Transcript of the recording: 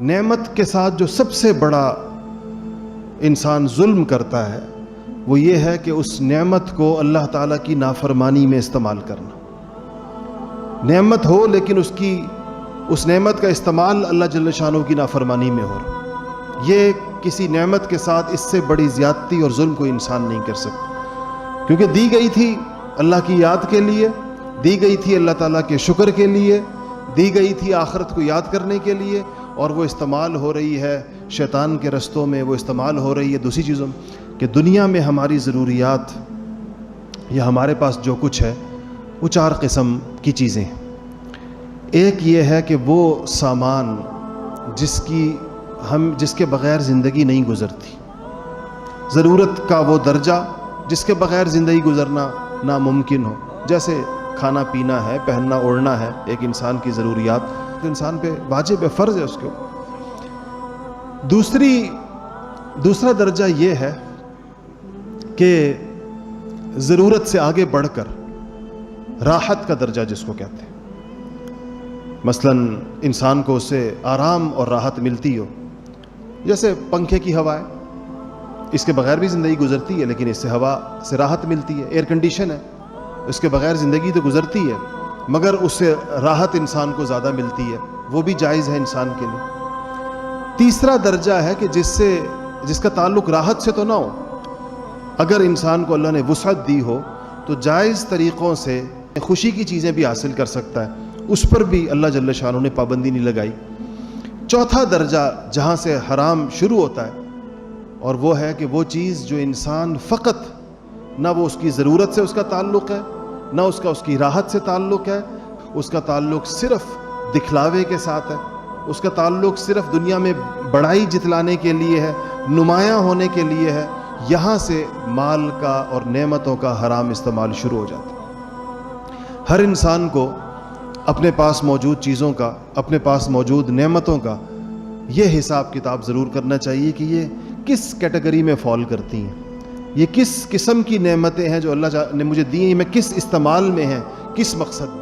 نعمت کے ساتھ جو سب سے بڑا انسان ظلم کرتا ہے وہ یہ ہے کہ اس نعمت کو اللہ تعالیٰ کی نافرمانی میں استعمال کرنا۔ نعمت ہو لیکن اس نعمت کا استعمال اللہ جل شانہ کی نافرمانی میں ہو رہا، یہ کسی نعمت کے ساتھ اس سے بڑی زیادتی اور ظلم کوئی انسان نہیں کر سکتا، کیونکہ دی گئی تھی اللہ کی یاد کے لیے، دی گئی تھی اللہ تعالیٰ کے شکر کے لیے، دی گئی تھی آخرت کو یاد کرنے کے لیے، اور وہ استعمال ہو رہی ہے شیطان کے رستوں میں، وہ استعمال ہو رہی ہے دوسری چیزوں میں، کہ دنیا میں ہماری ضروریات یا ہمارے پاس جو کچھ ہے وہ چار قسم کی چیزیں ہیں۔ ایک یہ ہے کہ وہ سامان جس کے بغیر زندگی نہیں گزرتی، ضرورت کا وہ درجہ جس کے بغیر زندگی گزرنا ناممکن ہو، جیسے کھانا پینا ہے، پہننا اوڑھنا ہے، ایک انسان کی ضروریات تو انسان پہ واجب ہے، فرض ہے اس کے اوپر۔ دوسرا درجہ یہ ہے کہ ضرورت سے آگے بڑھ کر راحت کا درجہ جس کو کہتے ہیں، مثلا انسان کو اس سے آرام اور راحت ملتی ہو، جیسے پنکھے کی ہوا ہے، اس کے بغیر بھی زندگی گزرتی ہے لیکن اس سے ہوا سے راحت ملتی ہے۔ ایئر کنڈیشن ہے، اس کے بغیر زندگی تو گزرتی ہے مگر اس سے راحت انسان کو زیادہ ملتی ہے، وہ بھی جائز ہے انسان کے لیے۔ تیسرا درجہ ہے کہ جس کا تعلق راحت سے تو نہ ہو، اگر انسان کو اللہ نے وسعت دی ہو تو جائز طریقوں سے خوشی کی چیزیں بھی حاصل کر سکتا ہے، اس پر بھی اللہ جل شانہ نے پابندی نہیں لگائی۔ چوتھا درجہ جہاں سے حرام شروع ہوتا ہے، اور وہ ہے کہ وہ چیز جو انسان فقط نہ وہ اس کی ضرورت سے اس کا تعلق ہے، نہ اس کی راحت سے تعلق ہے، اس کا تعلق صرف دکھلاوے کے ساتھ ہے، اس کا تعلق صرف دنیا میں بڑائی جتلانے کے لیے ہے، نمایاں ہونے کے لیے ہے، یہاں سے مال کا اور نعمتوں کا حرام استعمال شروع ہو جاتا ہے۔ ہر انسان کو اپنے پاس موجود چیزوں کا، اپنے پاس موجود نعمتوں کا یہ حساب کتاب ضرور کرنا چاہیے کہ یہ کس کیٹیگری میں فال کرتی ہیں، یہ کس قسم کی نعمتیں ہیں جو اللہ نے مجھے دی ہیں، میں کس استعمال میں ہیں، کس مقصد میں۔